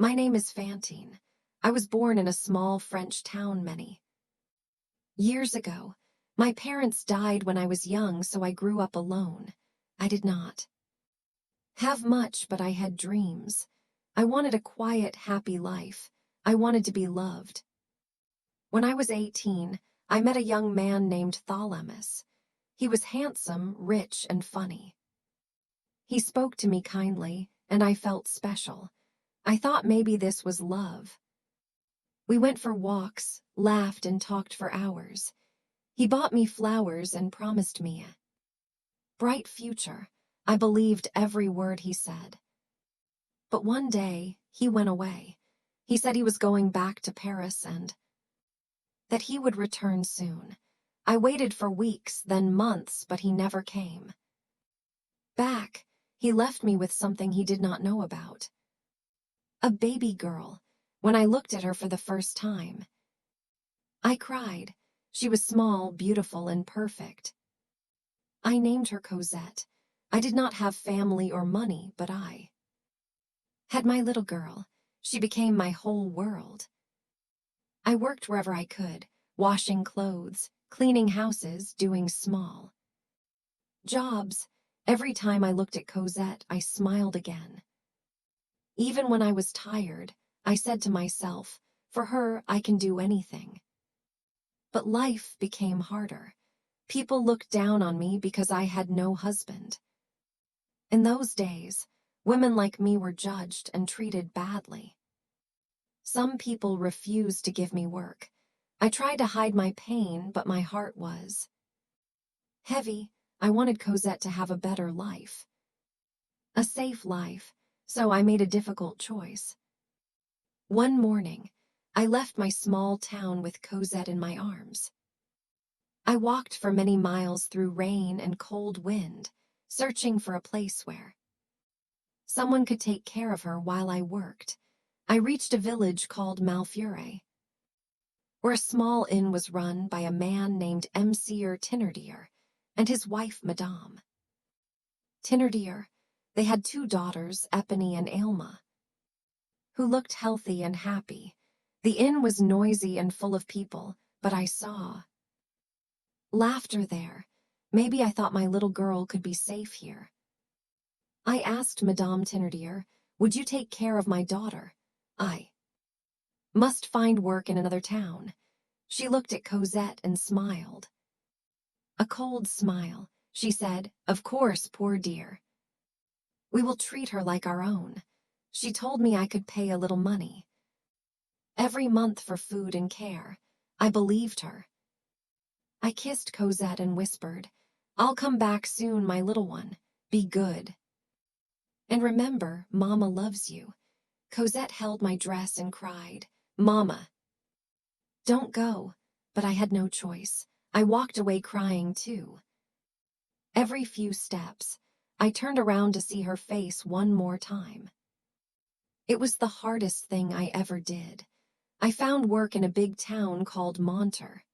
My name is Fantine. I was born in a small French town many years ago. My parents died when I was young, so I grew up alone. I did not have much, but I had dreams. I wanted a quiet, happy life. I wanted to be loved. When I was 18, I met a young man named Thalamus. He was handsome, rich, and funny. He spoke to me kindly, and I felt special. I thought maybe this was love. We went for walks, laughed, and talked for hours. He bought me flowers and promised me a bright future. I believed every word he said. But one day, he went away. He said he was going back to Paris and that he would return soon. I waited for weeks, then months, but he never came back. He left me with something he did not know about. A baby girl. When I looked at her for the first time, I cried. She was small, beautiful, and perfect. I named her Cosette. I did not have family or money, but I had my little girl. She became my whole world. I worked wherever I could, washing clothes, cleaning houses, doing small jobs. Every time I looked at Cosette, I smiled again. Even when I was tired, I said to myself, for her, I can do anything. But life became harder. People looked down on me because I had no husband. In those days, women like me were judged and treated badly. Some people refused to give me work. I tried to hide my pain, but my heart was heavy. I wanted Cosette to have a better life, a safe life, so I made a difficult choice. One morning, I left my small town with Cosette in my arms. I walked for many miles through rain and cold wind, searching for a place where someone could take care of her while I worked. I reached a village called Malfure, where a small inn was run by a man named Monsieur Thénardier and his wife, Madame Thénardier. They had 2 daughters, Epony and Alma, who looked healthy and happy. The inn was noisy and full of people, but I saw laughter there. Maybe I thought my little girl could be safe here. I asked Madame Thénardier, would you take care of my daughter? I must find work in another town. She looked at Cosette and smiled. A cold smile. She said, of course, poor dear. We will treat her like our own. She told me I could pay a little money every month for food and care. I believed her. I kissed Cosette and whispered, I'll come back soon, my little one. Be good. And remember, Mama loves you. Cosette held my dress and cried, Mama, don't go. But I had no choice. I walked away crying too. Every few steps, I turned around to see her face one more time. It was the hardest thing I ever did. I found work in a big town called Monter.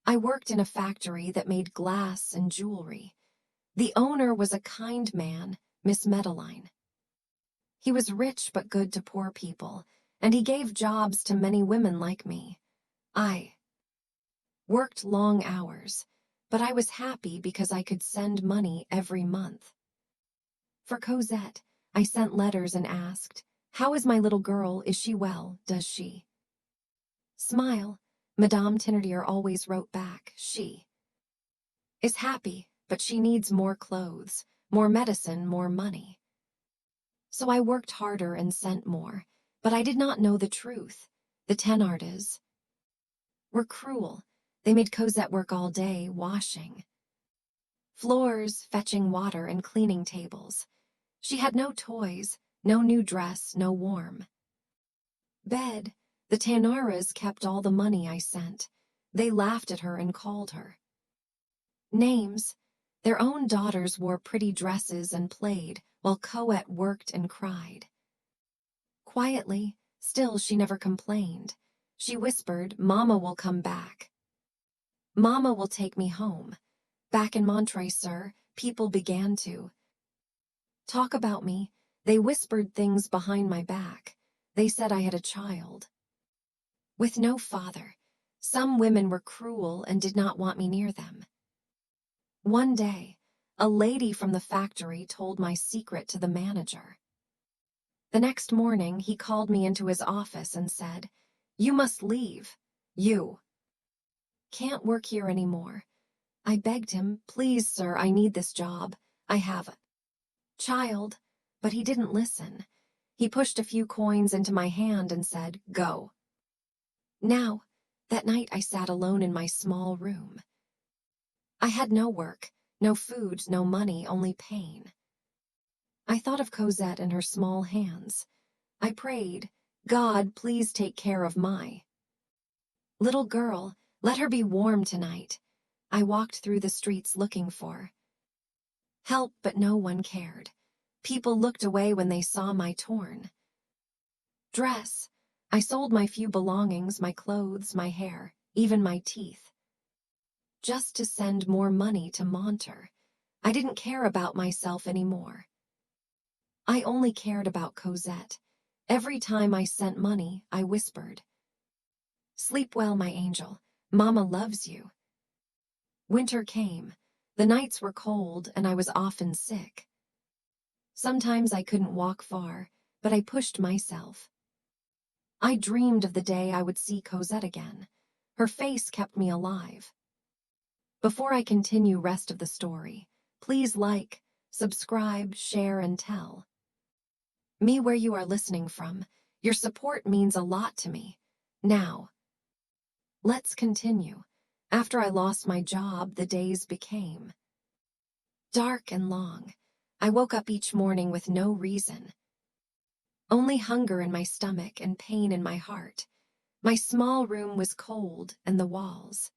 I worked in a factory that made glass and jewelry. The owner was a kind man, Miss Medeline. He was rich but good to poor people, and he gave jobs to many women like me. I worked long hours, but I was happy because I could send money every month. For Cosette, I sent letters and asked, how is my little girl? Is she well? Does she smile? Madame Thénardier always wrote back, she is happy, but she needs more clothes, more medicine, more money. So I worked harder and sent more, but I did not know the truth. The Thénardiers were cruel. They made Cosette work all day, washing floors, fetching water, and cleaning tables. She had no toys, no new dress, no warm bed. The Thénardiers kept all the money I sent. They laughed at her and called her names. Their own daughters wore pretty dresses and played, while Cosette worked and cried. Quietly, still she never complained. She whispered, Mama will come back. Mama will take me home. Back in Montreuil, sir, people began to talk about me. They whispered things behind my back. They said I had a child with no father. Some women were cruel and did not want me near them. One day, a lady from the factory told my secret to the manager. The next morning, he called me into his office and said, "You must leave. You can't work here anymore." I begged him, "Please, sir, I need this job. I have a child." But he didn't listen. He pushed a few coins into my hand and said, "Go." Now, that night I sat alone in my small room. I had no work, no food, no money, only pain. I thought of Cosette and her small hands. I prayed, "God, please take care of my little girl. Let her be warm tonight." I walked through the streets looking for help, but no one cared. People looked away when they saw my torn dress. I sold my few belongings, my clothes, my hair, even my teeth, just to send more money to Monter. I didn't care about myself anymore. I only cared about Cosette. Every time I sent money, I whispered, "Sleep well, my angel. Mama loves you." Winter came. The nights were cold, and I was often sick. Sometimes I couldn't walk far, but I pushed myself. I dreamed of the day I would see Cosette again. Her face kept me alive. Before I continue rest of the story, please like, subscribe, share, and tell me where you are listening from. Your support means a lot to me. Now, let's continue. After I lost my job, the days became dark and long. I woke up each morning with no reason. Only hunger in my stomach and pain in my heart. My small room was cold and the walls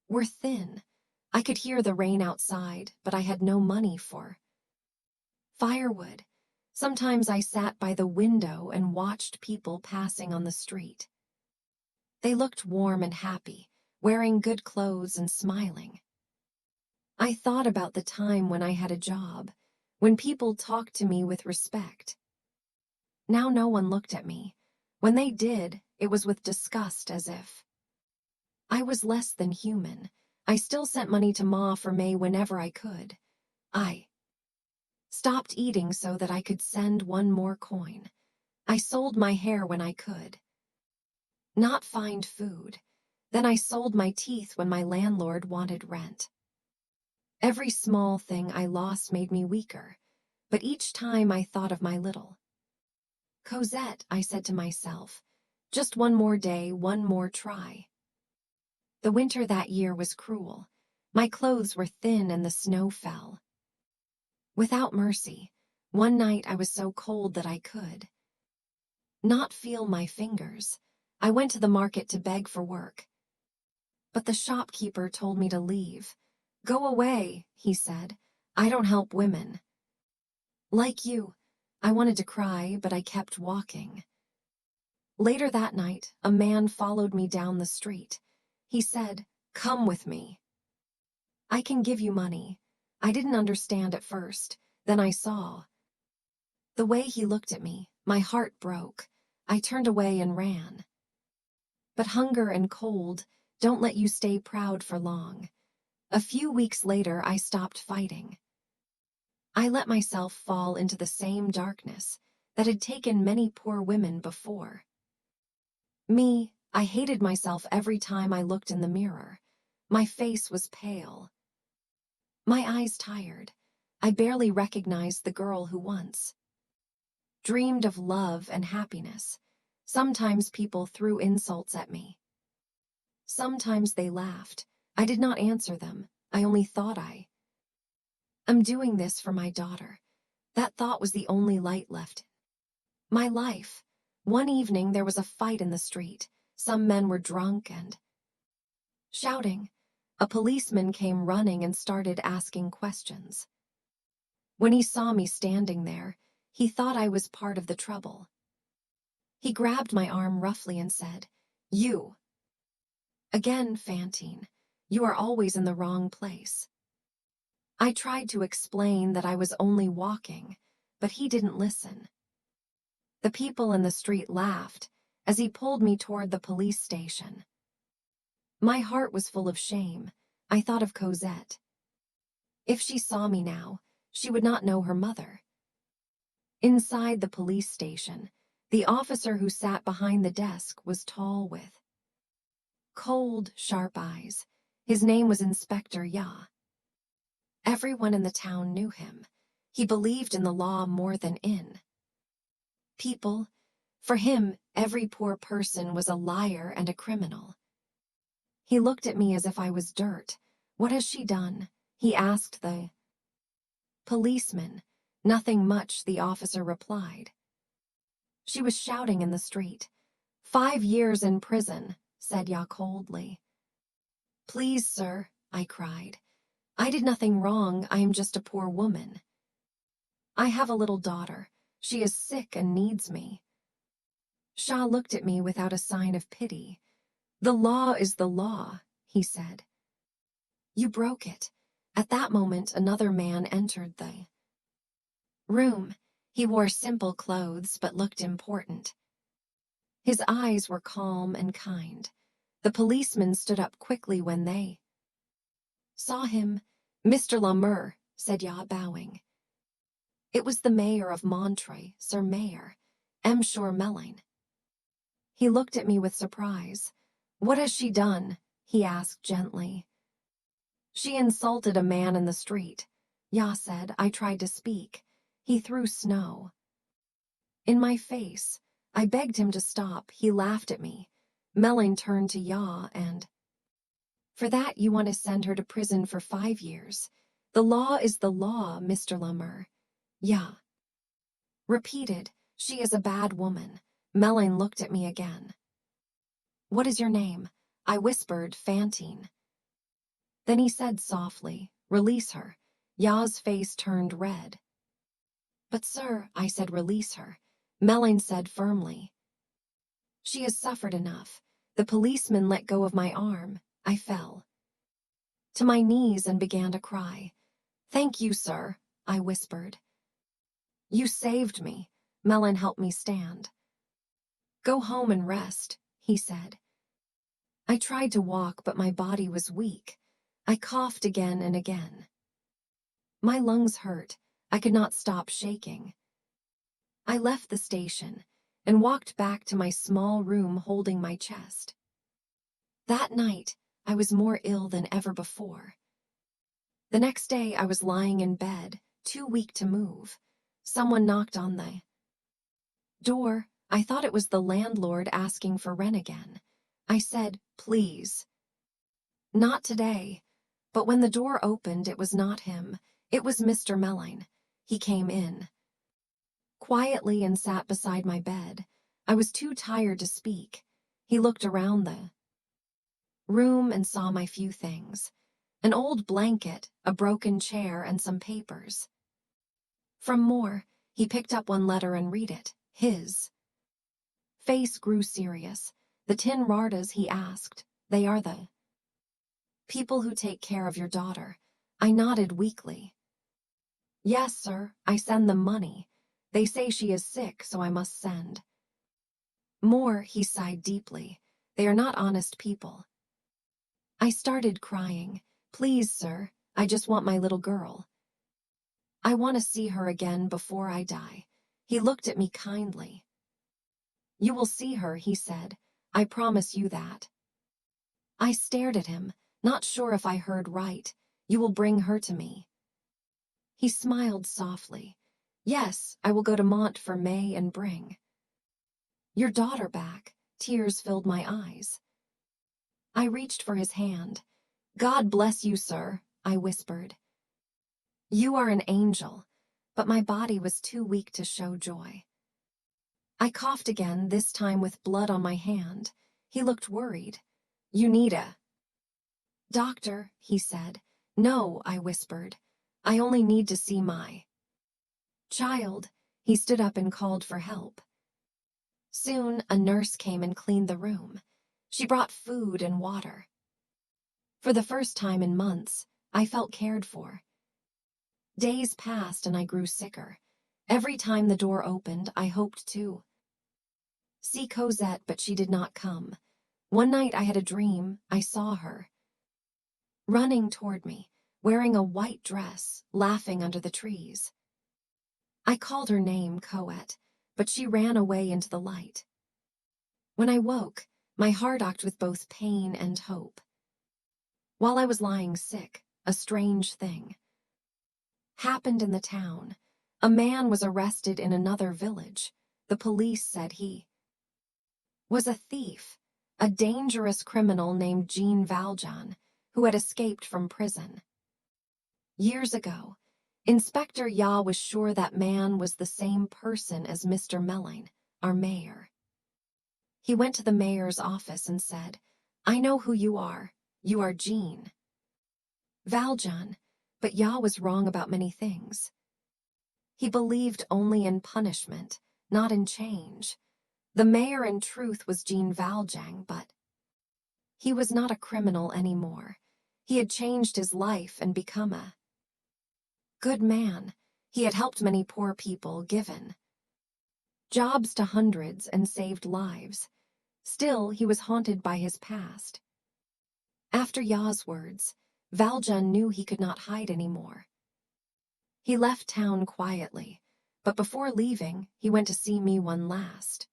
were thin. I could hear the rain outside, but I had no money for firewood. Sometimes I sat by the window and watched people passing on the street. They looked warm and happy, wearing good clothes and smiling. I thought about the time when I had a job, when people talked to me with respect. Now no one looked at me. When they did, it was with disgust, as if I was less than human. I still sent money to Ma for May whenever I could. I stopped eating so that I could send one more coin. I sold my hair when I could not find food. Then I sold my teeth when my landlord wanted rent. Every small thing I lost made me weaker, but each time I thought of my little Cosette, I said to myself, just one more day, one more try. The winter that year was cruel. My clothes were thin and the snow fell without mercy. One night I was so cold that I could not feel my fingers. I went to the market to beg for work, but the shopkeeper told me to leave. "Go away," he said. "I don't help women like you." I wanted to cry, but I kept walking. Later that night, a man followed me down the street. He said, "Come with me. I can give you money." I didn't understand at first. Then I saw the way he looked at me. My heart broke. I turned away and ran. But hunger and cold don't let you stay proud for long. A few weeks later, I stopped fighting. I let myself fall into the same darkness that had taken many poor women before me. I hated myself every time I looked in the mirror. My face was pale, my eyes tired. I barely recognized the girl who once dreamed of love and happiness. Sometimes people threw insults at me. Sometimes they laughed. I did not answer them. I only thought, I'm doing this for my daughter. That thought was the only light left in my life. One evening there was a fight in the street. Some men were drunk and shouting. A policeman came running and started asking questions. When he saw me standing there, he thought I was part of the trouble. He grabbed my arm roughly and said, "You again, Fantine. You are always in the wrong place." I tried to explain that I was only walking, but he didn't listen. The people in the street laughed as he pulled me toward the police station. My heart was full of shame. I thought of Cosette. If she saw me now, she would not know her mother. Inside the police station, the officer who sat behind the desk was tall with cold, sharp eyes. His name was Inspector Ya. Everyone in the town knew him. He believed in the law more than in people. For him, every poor person was a liar and a criminal. He looked at me as if I was dirt. "What has she done?" he asked the policeman. "Nothing much," the officer replied. "She was shouting in the street." "5 years in prison," said Ya coldly. "Please, sir," I cried. "I did nothing wrong. I am just a poor woman. I have a little daughter. She is sick and needs me." Shah looked at me without a sign of pity. "The law is the law," he said. "You broke it." At that moment, another man entered the room. He wore simple clothes but looked important. His eyes were calm and kind. The policemen stood up quickly when they saw him. "Mr. Lamour," said Ya, bowing. It was the mayor of Montreuil, Sir Mayor, Monsieur Melling. He looked at me with surprise. "What has she done?" he asked gently. "She insulted a man in the street," Ya said. I tried to speak. He threw snow in my face. I begged him to stop. He laughed at me. Melling turned to Ya and, "For that you want to send her to prison for 5 years. The law is the law, Mr. Lamour." Ya repeated. "She is a bad woman." Melling looked at me again. "What is your name?" I whispered, "Fantine." Then he said softly, "Release her." Ya's face turned red. "But sir," I said, "release her." Melling said firmly, "She has suffered enough." The policeman let go of my arm. I fell to my knees and began to cry. "Thank you, sir," I whispered. "You saved me." Melling helped me stand. "Go home and rest," he said. I tried to walk, but my body was weak. I coughed again and again. My lungs hurt. I could not stop shaking. I left the station and walked back to my small room holding my chest. That night, I was more ill than ever before. The next day, I was lying in bed, too weak to move. Someone knocked on the door. I thought it was the landlord asking for rent again. I said, "Please." "Not today." But when the door opened, it was not him. It was Mr. Melling. He came in quietly and sat beside my bed. I was too tired to speak. He looked around the room and saw my few things: an old blanket, a broken chair, and some papers. From more, he picked up one letter and read it. His face grew serious. "The tin Rardas?" he asked. "They are the people who take care of your daughter." I nodded weakly. "Yes, sir, I send them money. They say she is sick, so I must send more." He sighed deeply. "They are not honest people." I started crying. "Please, sir, I just want my little girl. I want to see her again before I die." He looked at me kindly. "You will see her," he said. "I promise you that." I stared at him, not sure if I heard right. "You will bring her to me?" He smiled softly. "Yes, I will go to Mont for May and bring your daughter back." Tears filled my eyes. I reached for his hand. "God bless you, sir," I whispered. "You are an angel." But my body was too weak to show joy. I coughed again, this time with blood on my hand. He looked worried. "You need a doctor," he said. "No," I whispered. "I only need to see my child." He stood up and called for help. Soon, a nurse came and cleaned the room. She brought food and water. For the first time in months, I felt cared for. Days passed and I grew sicker. Every time the door opened, I hoped to see Cosette, but she did not come. One night I had a dream. I saw her running toward me, wearing a white dress, laughing under the trees. I called her name, Coette, but she ran away into the light. When I woke, my heart ached with both pain and hope. While I was lying sick, a strange thing happened in the town. A man was arrested in another village. The police said he was a thief, a dangerous criminal named Jean Valjean, who had escaped from prison. Years ago, Inspector Ya was sure that man was the same person as Mr. Melling, our mayor. He went to the mayor's office and said, "I know who you are. You are Jean Valjean," but Ya was wrong about many things. He believed only in punishment, not in change. The mayor in truth was Jean Valjean, but he was not a criminal anymore. He had changed his life and become a good man. He had helped many poor people, given jobs to hundreds, and saved lives. Still, he was haunted by his past. After Ya's words, Valjean knew he could not hide anymore. He left town quietly, but before leaving, he went to see me one last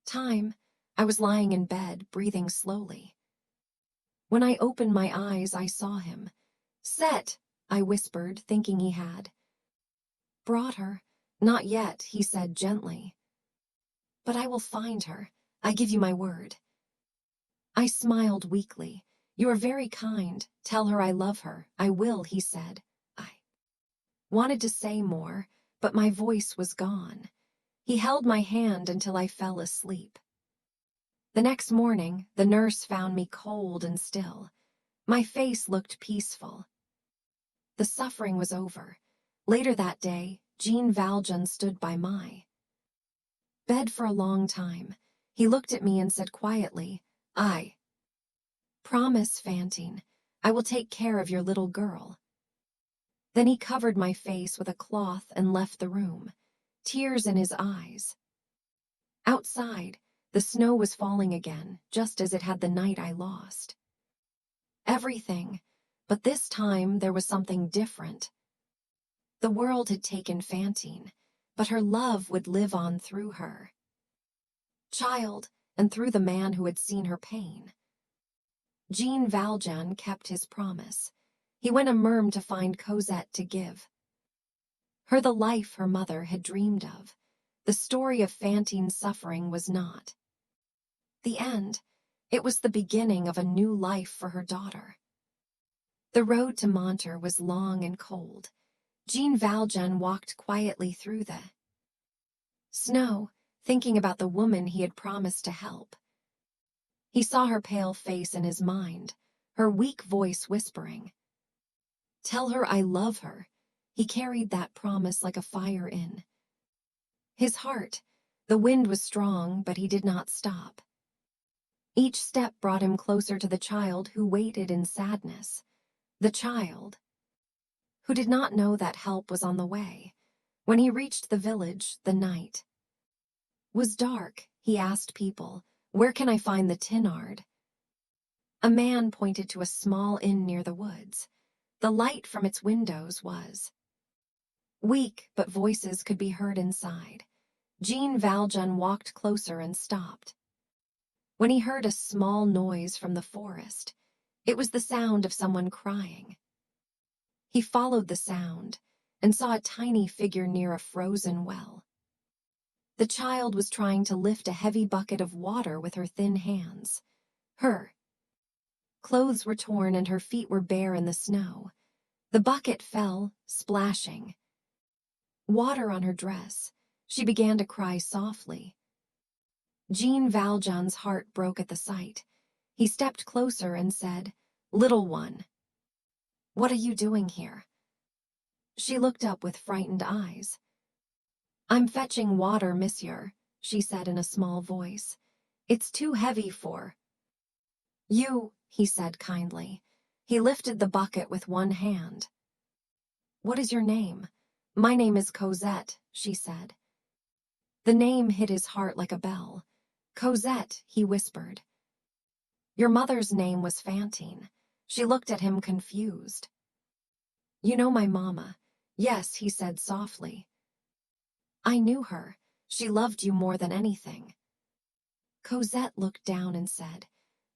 time. I was lying in bed, breathing slowly. When I opened my eyes, I saw him. "Set," I whispered, thinking he had brought her. "Not yet," he said gently. "But I will find her. I give you my word." I smiled weakly. "You are very kind. Tell her I love her." "I will," he said. I wanted to say more, but my voice was gone. He held my hand until I fell asleep. The next morning, the nurse found me cold and still. My face looked peaceful. The suffering was over. Later that day, Jean Valjean stood by my bed for a long time. He looked at me and said quietly, "I promise, Fantine, I will take care of your little girl." Then he covered my face with a cloth and left the room, tears in his eyes. Outside, the snow was falling again, just as it had the night I lost everything, but this time there was something different. The world had taken Fantine, but her love would live on through her child and through the man who had seen her pain. Jean Valjean kept his promise. He went a Merm to find Cosette to give her the life her mother had dreamed of. The story of Fantine's suffering was not the end. It was the beginning of a new life for her daughter. The road to Monter was long and cold. Jean Valjean walked quietly through the snow, thinking about the woman he had promised to help. He saw her pale face in his mind, her weak voice whispering, "Tell her I love her." He carried that promise like a fire in his heart. The wind was strong, but he did not stop. Each step brought him closer to the child who waited in sadness. The child who did not know that help was on the way. When he reached the village, the night was dark. He asked people, "Where can I find the Thénard?" A man pointed to a small inn near the woods. The light from its windows was weak, but voices could be heard inside. Jean Valjean walked closer and stopped. When he heard a small noise from the forest, it was the sound of someone crying. He followed the sound and saw a tiny figure near a frozen well. The child was trying to lift a heavy bucket of water with her thin hands. Her clothes were torn and her feet were bare in the snow. The bucket fell, splashing water on her dress. She began to cry softly. Jean Valjean's heart broke at the sight. He stepped closer and said, "Little one, what are you doing here?" She looked up with frightened eyes. "I'm fetching water, monsieur," she said in a small voice. "It's too heavy for you," he said kindly. He lifted the bucket with one hand. "What is your name?" "My name is Cosette," she said. The name hit his heart like a bell. Cosette, he whispered. Your mother's name was Fantine. She looked at him confused. You know my mama. Yes, he said softly. I knew her. She loved you more than anything. Cosette looked down and said,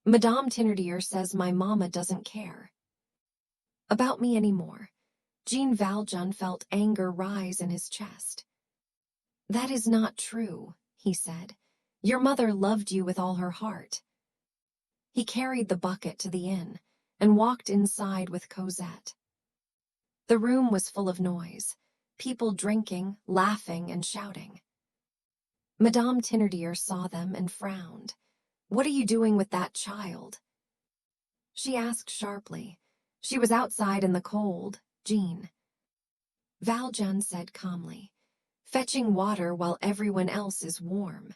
Madame Thénardier says my mama doesn't care about me anymore. Jean Valjean felt anger rise in his chest. That is not true, he said. Your mother loved you with all her heart. He carried the bucket to the inn and walked inside with Cosette. The room was full of noise, people drinking, laughing, and shouting. Madame Thénardier saw them and frowned. What are you doing with that child? She asked sharply. She was outside in the cold, Jean. Valjean said calmly, fetching water while everyone else is warm.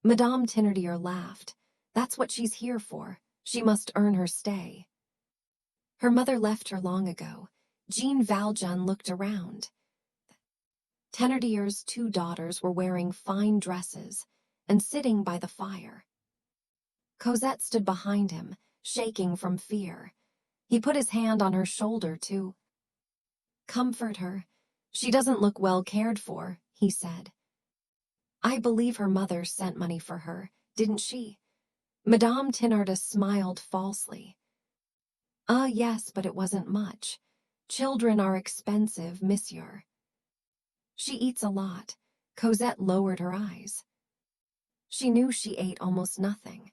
Madame Thénardier laughed. That's what she's here for. She must earn her stay. Her mother left her long ago. Jean Valjean looked around. Thénardier's 2 daughters were wearing fine dresses and sitting by the fire. Cosette stood behind him, shaking from fear. He put his hand on her shoulder to comfort her. She doesn't look well cared for, he said. I believe her mother sent money for her, didn't she? Madame Thénardier smiled falsely. Yes, but it wasn't much. Children are expensive, monsieur. She eats a lot. Cosette lowered her eyes. She knew she ate almost nothing.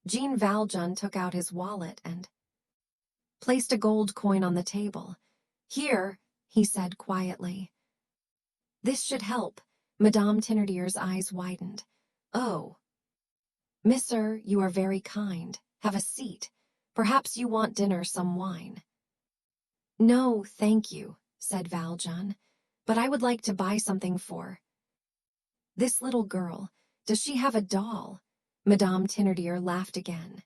Jean Valjean took out his wallet and placed a gold coin on the table. Here, he said quietly. This should help. Madame Thénardier's eyes widened. Oh. Monsieur, you are very kind. Have a seat. Perhaps you want dinner, some wine. No, thank you, said Valjean, but I would like to buy something for this little girl. Does she have a doll? Madame Thénardier laughed again.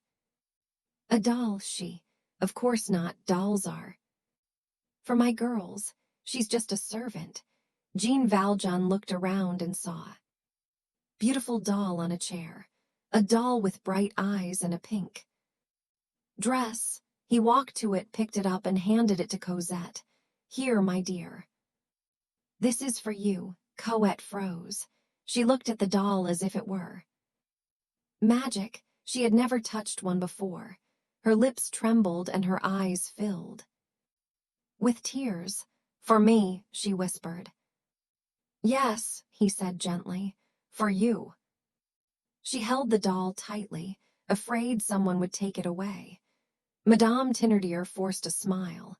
A doll, she? Of course not, dolls are for my girls. She's just a servant. Jean Valjean looked around and saw a beautiful doll on a chair, a doll with bright eyes and a pink dress. He walked to it, picked it up, and handed it to Cosette. Here, my dear. This is for you. Cosette froze. She looked at the doll as if it were magic. She had never touched one before. Her lips trembled and her eyes filled with tears. For me, she whispered. Yes, he said gently, for you. She held the doll tightly, afraid someone would take it away. Madame Thénardier forced a smile,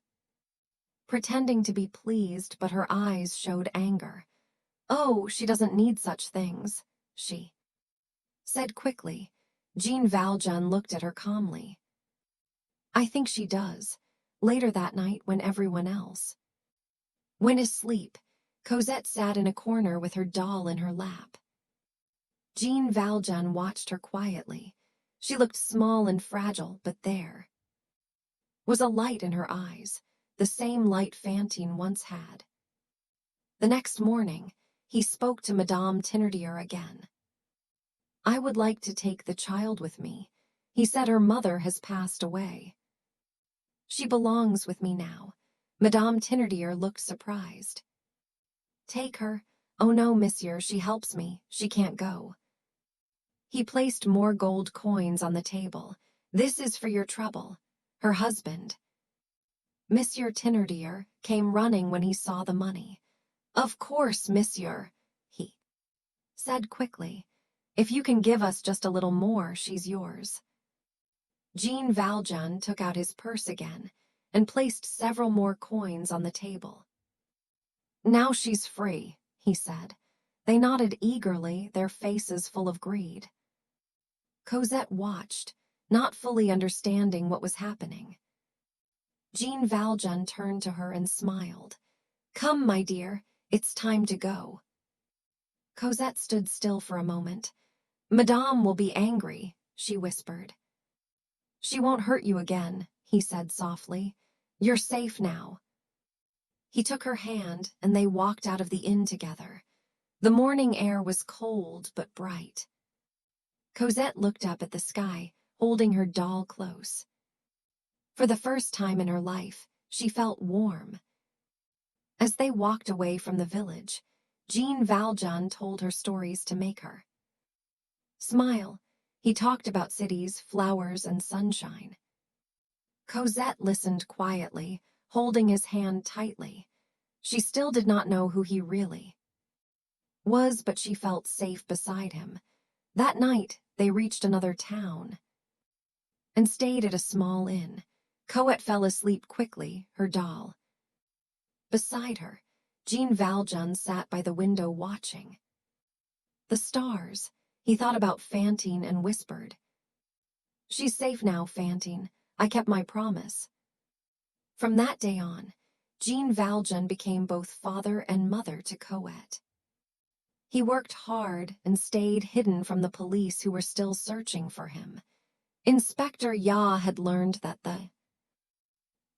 pretending to be pleased, but her eyes showed anger. Oh, she doesn't need such things, she said quickly. Jean Valjean looked at her calmly. I think she does. Later that night, when everyone else went asleep, Cosette sat in a corner with her doll in her lap. Jean Valjean watched her quietly. She looked small and fragile, but there was a light in her eyes, the same light Fantine once had. The next morning, he spoke to Madame Thénardier again. I would like to take the child with me. He said her mother has passed away. She belongs with me now. Madame Thénardier looked surprised. Take her. Oh no, monsieur, she helps me. She can't go. He placed more gold coins on the table. This is for your trouble. Her husband, Monsieur Thénardier, came running when he saw the money. Of course, monsieur, he said quickly. If you can give us just a little more, she's yours. Jean Valjean took out his purse again and placed several more coins on the table. Now she's free, he said. They nodded eagerly, their faces full of greed. Cosette watched, not fully understanding what was happening. Jean Valjean turned to her and smiled. Come, my dear, it's time to go. Cosette stood still for a moment. Madame will be angry, she whispered. She won't hurt you again, he said softly. You're safe now. He took her hand, and they walked out of the inn together. The morning air was cold but bright. Cosette looked up at the sky, holding her doll close. For the first time in her life, she felt warm. As they walked away from the village, Jean Valjean told her stories to make her smile. He talked about cities, flowers, and sunshine. Cosette listened quietly, holding his hand tightly. She still did not know who he really was, but she felt safe beside him. That night, they reached another town and stayed at a small inn. Cosette fell asleep quickly, her doll beside her. Jean Valjean sat by the window watching the stars. He thought about Fantine and whispered, "She's safe now, Fantine. I kept my promise." From that day on, Jean Valjean became both father and mother to Cosette. He worked hard and stayed hidden from the police who were still searching for him. Inspector Ya had learned that the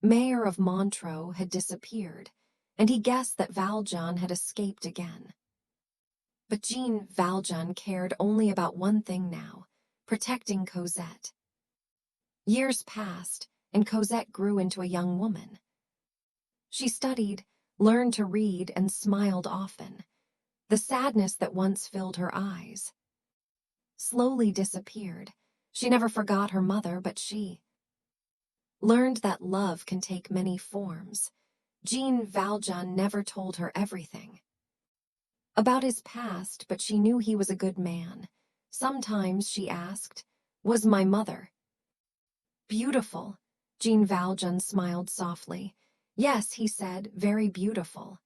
mayor of Montreux had disappeared, and he guessed that Valjean had escaped again. But Jean Valjean cared only about one thing now: protecting Cosette. Years passed, and Cosette grew into a young woman. She studied, learned to read, and smiled often. The sadness that once filled her eyes slowly disappeared. She never forgot her mother, but she learned that love can take many forms. Jean Valjean never told her everything about his past, but she knew he was a good man. Sometimes she asked, "Was my mother beautiful?" Jean Valjean smiled softly. "Yes," he said, "very beautiful.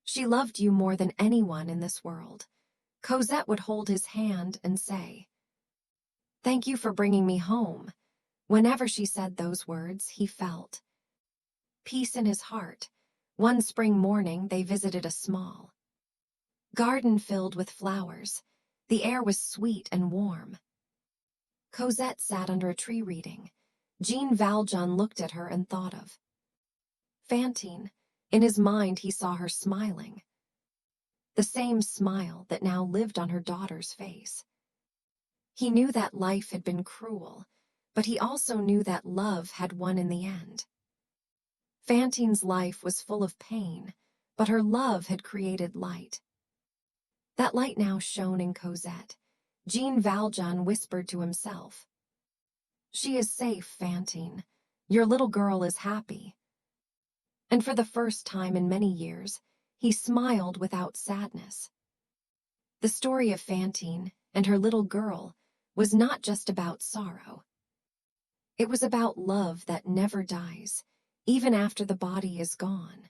She loved you more than anyone in this world." Cosette would hold his hand and say, "Thank you for bringing me home." Whenever she said those words, he felt peace in his heart. One spring morning, they visited a small garden filled with flowers. The air was sweet and warm. Cosette sat under a tree reading. Jean Valjean looked at her and thought of Fantine. In his mind, he saw her smiling, the same smile that now lived on her daughter's face. He knew that life had been cruel, but he also knew that love had won in the end. Fantine's life was full of pain, but her love had created light. That light now shone in Cosette. Jean Valjean whispered to himself, "She is safe, Fantine. Your little girl is happy." And for the first time in many years, he smiled without sadness. The story of Fantine and her little girl was not just about sorrow. It was about love that never dies, even after the body is gone.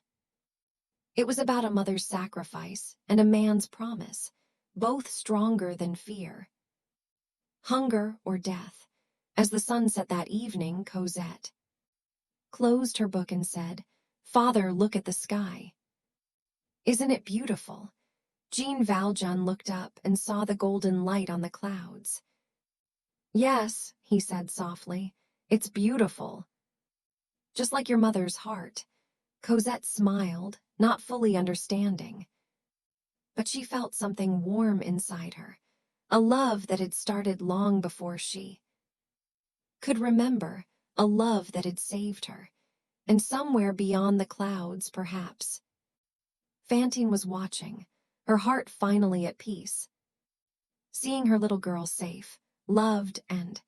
It was about a mother's sacrifice and a man's promise, both stronger than fear, hunger, or death. As the sun set that evening, Cosette closed her book and said, "Father, look at the sky. Isn't it beautiful?" Jean Valjean looked up and saw the golden light on the clouds. "Yes," he said softly, "it's beautiful. Just like your mother's heart." Cosette smiled, not fully understanding. But she felt something warm inside her, a love that had started long before she could remember, a love that had saved her. And somewhere beyond the clouds, perhaps, Fantine was watching, her heart finally at peace, seeing her little girl safe, loved, and